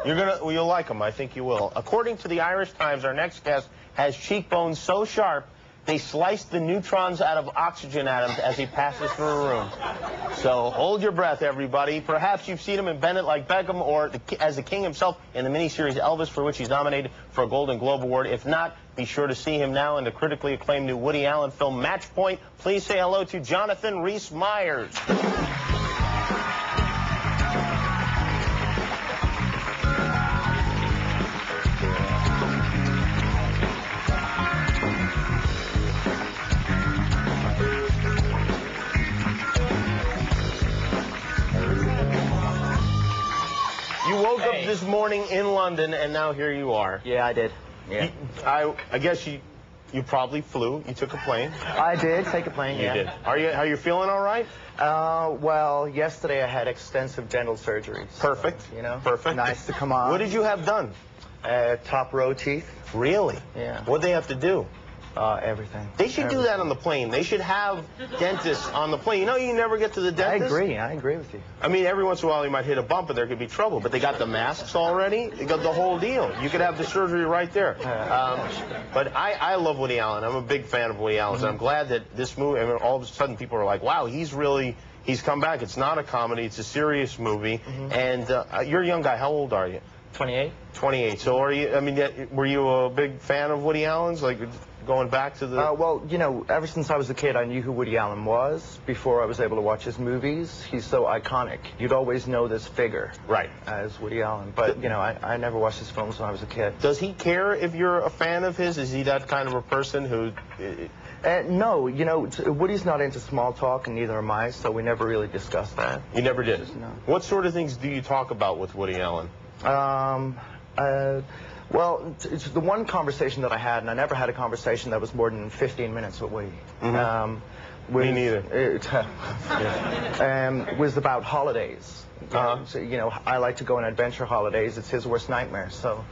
You'll like him. I think you will. According to the Irish Times, our next guest has cheekbones so sharp they slice the neutrons out of oxygen atoms as he passes through a room. So hold your breath, everybody. Perhaps you've seen him in Bend It Like Beckham or as the king himself in the miniseries Elvis, for which he's nominated for a Golden Globe Award. If not, be sure to see him now in the critically acclaimed new Woody Allen film Match Point. Please say hello to Jonathan Rhys Meyers. You woke up this morning in London, and now here you are. Yeah, I did. Yeah. I guess you probably flew. You took a plane. I did take a plane. You did. Are you feeling all right? Well, yesterday I had extensive dental surgery. Perfect. So, you know. Perfect. Nice to come on. What did you have done? Top row teeth. Really? Yeah. What'd they have to do? Everything. They should do that on the plane. They should have dentists on the plane. You know, you never get to the dentist. I agree with you. I mean, every once in a while you might hit a bump and there could be trouble, but they got the masks already. They got the whole deal. You could have the surgery right there. But I love Woody Allen. I'm a big fan of Woody Allen. So I'm glad that this movie, I mean, all of a sudden people are like, wow, he's come back. It's not a comedy. It's a serious movie. And you're a young guy. How old are you? 28. 28. So are you, I mean, were you a big fan of Woody Allen's? Like, going back to the... well, you know, ever since I was a kid, I knew who Woody Allen was before I was able to watch his movies. He's so iconic. You'd always know this figure. Right. As Woody Allen. But, you know, I never watched his films when I was a kid. Does he care if you're a fan of his? Is he that kind of a person who... No, you know, Woody's not into small talk, and neither am I, so we never really discussed that. You never did? No. What sort of things do you talk about with Woody Allen? Well, it's the one conversation that I had, and I never had a conversation that was more than 15 minutes with Woody. Me neither. Was about holidays. So, you know, I like to go on adventure holidays. It's his worst nightmare, so,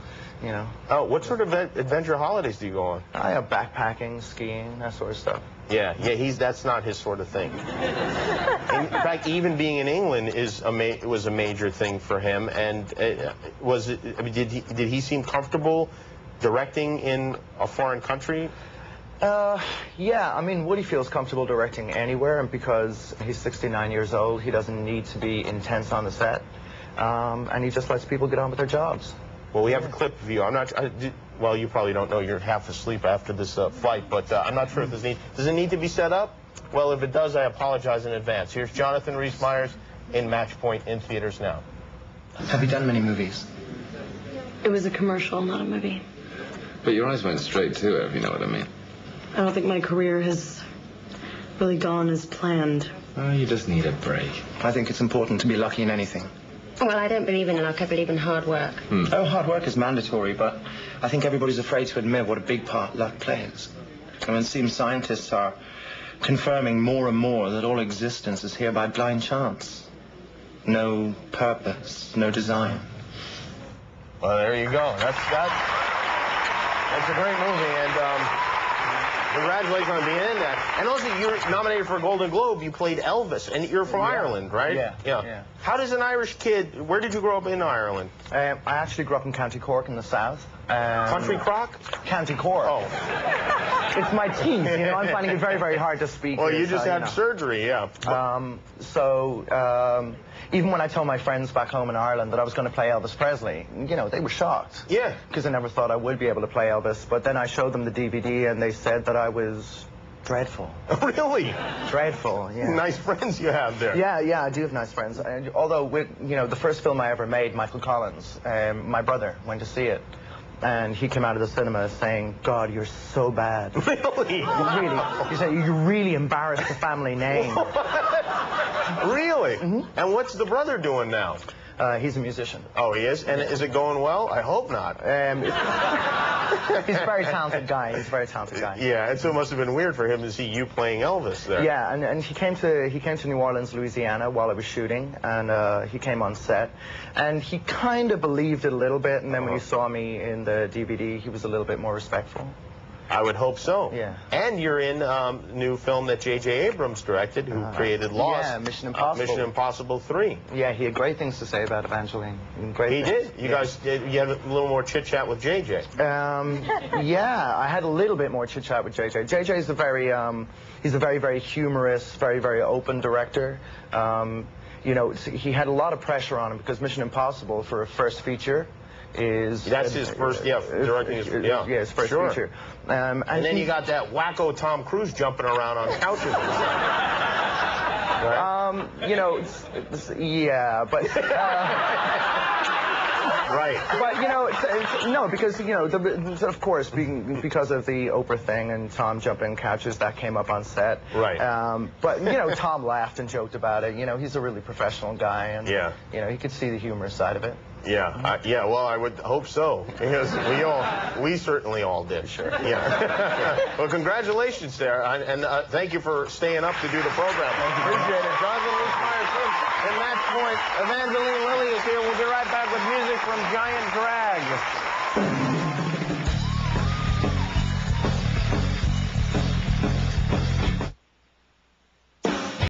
you know. Oh, what sort of adventure holidays do you go on? I have backpacking, skiing, that sort of stuff. Yeah, that's not his sort of thing. In fact, even being in England was a major thing for him. And I mean, did he seem comfortable directing in a foreign country? Yeah, I mean, Woody feels comfortable directing anywhere, and because he's 69 years old, he doesn't need to be intense on the set, and he just lets people get on with their jobs. Well, we have a clip of you. Well, you probably don't know. You're half asleep after this flight, but I'm not sure if does it need to be set up? Well, if it does, I apologize in advance. Here's Jonathan Rhys Meyers in Match Point in theaters now. Have you done many movies? It was a commercial, not a movie. But your eyes went straight to it, if you know what I mean. I don't think my career has really gone as planned. Oh, you just need a break. I think it's important to be lucky in anything. Well, I don't believe in luck. I believe in hard work. Oh, hard work is mandatory, but I think everybody's afraid to admit what a big part luck plays. I mean, it seems scientists are confirming more and more that all existence is here by blind chance. No purpose, no design. Well, there you go. That's a great movie, and congratulations on being in that. And also, you're nominated for a Golden Globe. You played Elvis, and you're from Ireland, right? Yeah. How does an Irish kid, where did you grow up in Ireland? I actually grew up in County Cork in the south. Country Crock? County Cork. Oh. It's my teeth, you know. I'm finding it very, very hard to speak. Well, you just had surgery, yeah. Even when I told my friends back home in Ireland that I was going to play Elvis Presley, you know, they were shocked. Yeah. Because I never thought I would be able to play Elvis. But then I showed them the DVD, and they said that I was dreadful. Really? Dreadful, yeah. Nice friends you have there. Yeah, I do have nice friends. And although, you know, the first film I ever made, Michael Collins, my brother went to see it. And he came out of the cinema saying, God, you're so bad. Really? He said, you really embarrassed the family name. Really? And what's the brother doing now? He's a musician. Oh, he is? And is it going well? I hope not. He's a very talented guy. He's a very talented guy. Yeah, and so it must have been weird for him to see you playing Elvis there. Yeah, and he came to New Orleans, Louisiana while I was shooting, and he came on set. And he kind of believed it a little bit, and then when he saw me in the DVD, he was a little bit more respectful. I would hope so. Yeah. And you're in new film that J.J. Abrams directed, who created Lost. Yeah, Mission Impossible. Mission Impossible 3. Yeah, he had great things to say about Evangeline. Great He things. did. You guys did. You had a little more chit chat with J.J. Yeah, I had a little bit more chit chat with J.J. J.J. is he's a very, very humorous, very, very open director. You know, he had a lot of pressure on him because Mission Impossible, for a first feature, That's his first, directing his, his first feature. And then you got that wacko Tom Cruise jumping around on couches. Right? You know, but. Right. But, you know, no, because, you know, of course, because of the Oprah thing and Tom jumping couches, that came up on set. Right. But, you know, Tom laughed and joked about it. You know, he's a really professional guy, and, you know, he could see the humorous side of it. Yeah, well, I would hope so, because we certainly all did. Sure. Yeah. Well, congratulations, Sarah, and thank you for staying up to do the program. Appreciate it. Jonathan Rhys Meyers, and Match Point. Evangeline Lilly is here. We'll be right back with music from Giant Drag.